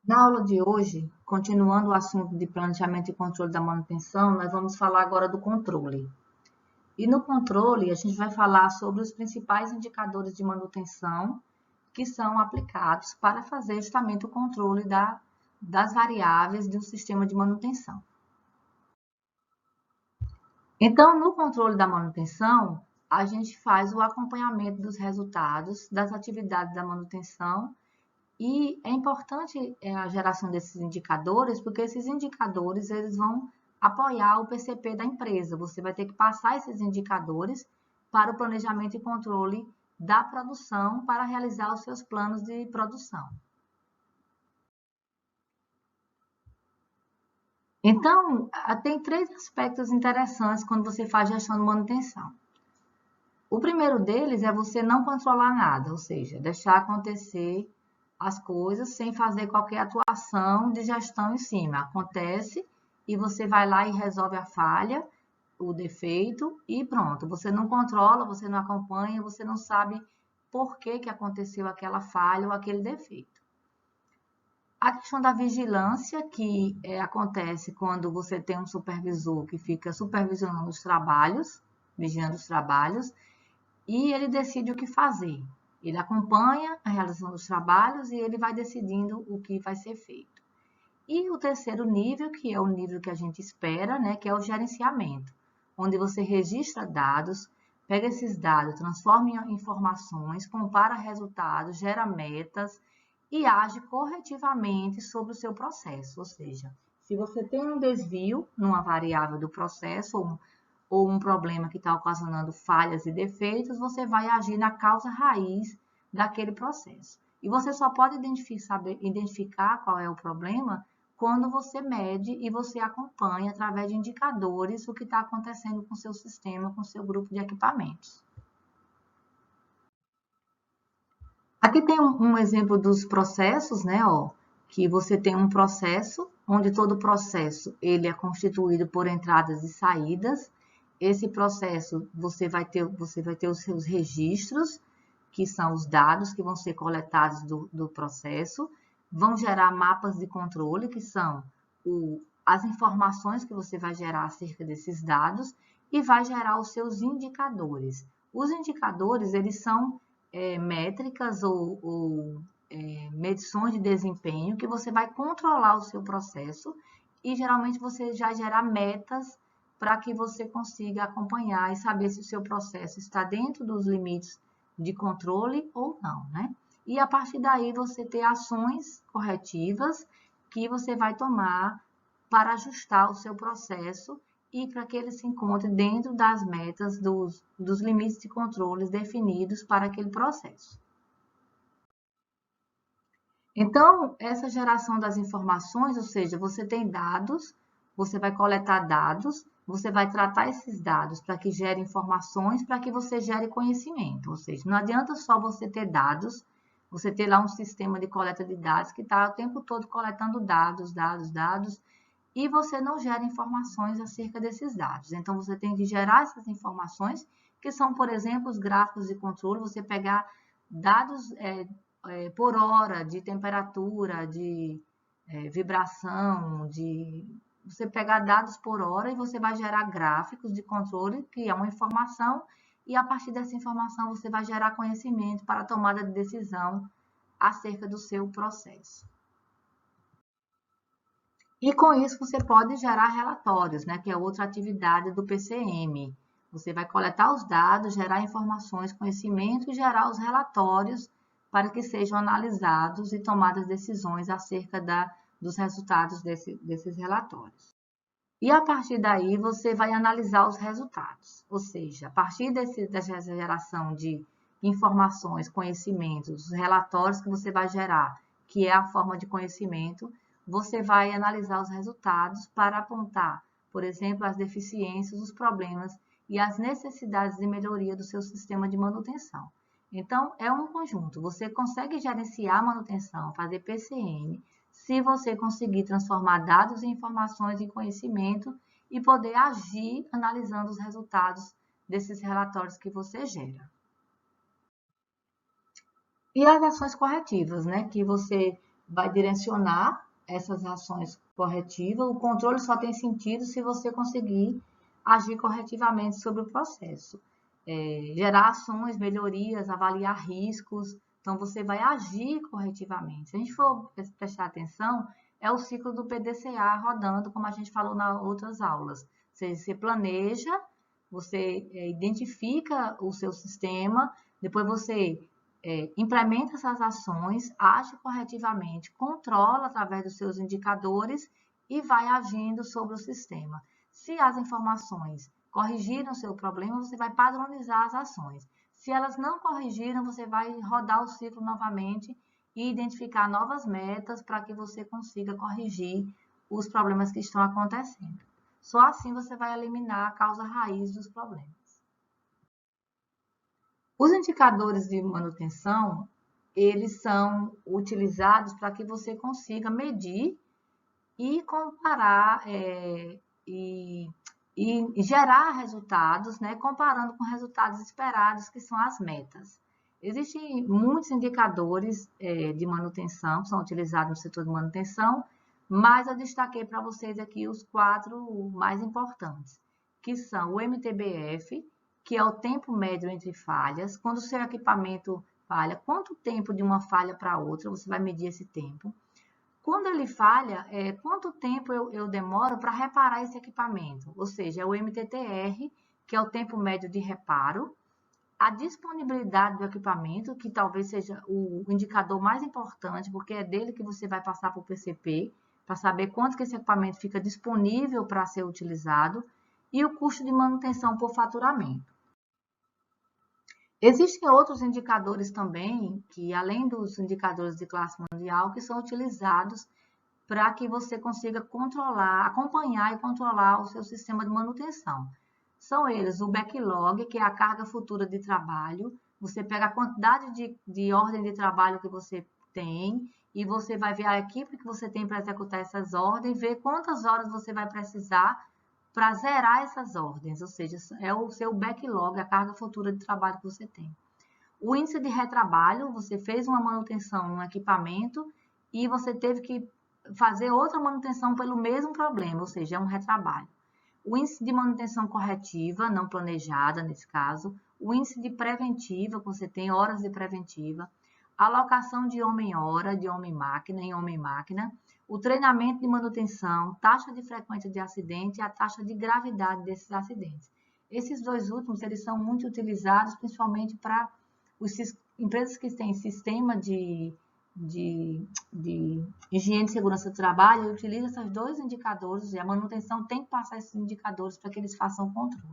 Na aula de hoje, continuando o assunto de planejamento e controle da manutenção, nós vamos falar agora do controle. E no controle, a gente vai falar sobre os principais indicadores de manutenção que são aplicados para fazer justamente o controle das variáveis do sistema de manutenção. Então, no controle da manutenção, a gente faz o acompanhamento dos resultados das atividades da manutenção. E é importante a geração desses indicadores, porque esses indicadores eles vão apoiar o PCP da empresa. Você vai ter que passar esses indicadores para o planejamento e controle da produção para realizar os seus planos de produção. Então, tem três aspectos interessantes quando você faz gestão de manutenção. O primeiro deles é você não controlar nada, ou seja, deixar acontecer as coisas sem fazer qualquer atuação de gestão em cima. Acontece e você vai lá e resolve a falha, o defeito e pronto. Você não controla, você não acompanha, você não sabe por que aconteceu aquela falha ou aquele defeito. A questão da vigilância, que acontece quando você tem um supervisor que fica supervisionando os trabalhos, vigiando os trabalhos, e ele decide o que fazer. Ele acompanha a realização dos trabalhos e ele vai decidindo o que vai ser feito. E o terceiro nível, que é o nível que a gente espera, né, que é o gerenciamento, onde você registra dados, pega esses dados, transforma em informações, compara resultados, gera metas e age corretivamente sobre o seu processo. Ou seja, se você tem um desvio numa variável do processo ou um problema que está ocasionando falhas e defeitos, você vai agir na causa raiz daquele processo. E você só pode identificar qual é o problema quando você mede e você acompanha através de indicadores o que está acontecendo com o seu sistema, com o seu grupo de equipamentos. Aqui tem um exemplo dos processos, né? Ó, que você tem um processo, onde todo processo ele é constituído por entradas e saídas. Esse processo você vai ter os seus registros, que são os dados que vão ser coletados do processo, vão gerar mapas de controle, que são as informações que você vai gerar acerca desses dados, e vai gerar os seus indicadores. Os indicadores, eles são métricas ou medições de desempenho que você vai controlar o seu processo e geralmente você já gera metas para que você consiga acompanhar e saber se o seu processo está dentro dos limites de controle ou não, né? E a partir daí você ter ações corretivas que você vai tomar para ajustar o seu processo e para que ele se encontre dentro das metas dos limites de controles definidos para aquele processo. Então, essa geração das informações, ou seja, você tem dados, você vai coletar dados, você vai tratar esses dados para que gere informações, para que você gere conhecimento. Ou seja, não adianta só você ter dados, você ter lá um sistema de coleta de dados que está o tempo todo coletando dados, e você não gera informações acerca desses dados. Então, você tem que gerar essas informações, que são, por exemplo, os gráficos de controle, você pegar dados por hora de temperatura, de vibração, você pegar dados por hora e você vai gerar gráficos de controle, que é uma informação, e a partir dessa informação você vai gerar conhecimento para a tomada de decisão acerca do seu processo. E com isso você pode gerar relatórios, né, que é outra atividade do PCM. Você vai coletar os dados, gerar informações, conhecimento e gerar os relatórios para que sejam analisados e tomadas decisões acerca dos resultados desses relatórios. E a partir daí você vai analisar os resultados, ou seja, a partir dessa geração de informações, conhecimentos, relatórios que você vai gerar, que é a forma de conhecimento, você vai analisar os resultados para apontar, por exemplo, as deficiências, os problemas e as necessidades de melhoria do seu sistema de manutenção. Então, é um conjunto. Você consegue gerenciar a manutenção, fazer PCM, se você conseguir transformar dados e informações em conhecimento e poder agir analisando os resultados desses relatórios que você gera. E as ações corretivas, né, que você vai direcionar essas ações corretivas. O controle só tem sentido se você conseguir agir corretivamente sobre o processo. Gerar ações, melhorias, avaliar riscos. Então, você vai agir corretivamente. Se a gente for prestar atenção, é o ciclo do PDCA rodando, como a gente falou nas outras aulas. Você planeja, você identifica o seu sistema, depois você implementa essas ações, age corretivamente, controla através dos seus indicadores e vai agindo sobre o sistema. Se as informações corrigiram o seu problema, você vai padronizar as ações. Se elas não corrigiram, você vai rodar o ciclo novamente e identificar novas metas para que você consiga corrigir os problemas que estão acontecendo. Só assim você vai eliminar a causa raiz dos problemas. Os indicadores de manutenção, eles são utilizados para que você consiga medir e comparar e gerar resultados, né, comparando com resultados esperados, que são as metas. Existem muitos indicadores de manutenção que são utilizados no setor de manutenção, mas eu destaquei para vocês aqui os 4 mais importantes, que são o MTBF, que é o tempo médio entre falhas. Quando o seu equipamento falha, quanto tempo de uma falha para outra, você vai medir esse tempo. Quando ele falha, quanto tempo eu demoro para reparar esse equipamento? Ou seja, é o MTTR, que é o tempo médio de reparo. A disponibilidade do equipamento, que talvez seja o indicador mais importante, porque é dele que você vai passar para o PCP, para saber quanto que esse equipamento fica disponível para ser utilizado. E o custo de manutenção por faturamento. Existem outros indicadores também, que além dos indicadores de classe mundial, que são utilizados para que você consiga controlar, acompanhar e controlar o seu sistema de manutenção. São eles o backlog, que é a carga futura de trabalho. Você pega a quantidade de ordem de trabalho que você tem e você vai ver a equipe que você tem para executar essas ordens, ver quantas horas você vai precisar para zerar essas ordens, ou seja, é o seu backlog, a carga futura de trabalho que você tem. O índice de retrabalho, você fez uma manutenção no equipamento e você teve que fazer outra manutenção pelo mesmo problema, ou seja, é um retrabalho. O índice de manutenção corretiva, não planejada nesse caso, o índice de preventiva, que você tem horas de preventiva, a alocação de homem-hora, de homem-máquina em homem-máquina, o treinamento de manutenção, taxa de frequência de acidente e a taxa de gravidade desses acidentes. Esses 2 últimos, eles são muito utilizados, principalmente para empresas que têm sistema de higiene e segurança do trabalho, utilizam esses 2 indicadores e a manutenção tem que passar esses indicadores para que eles façam o controle.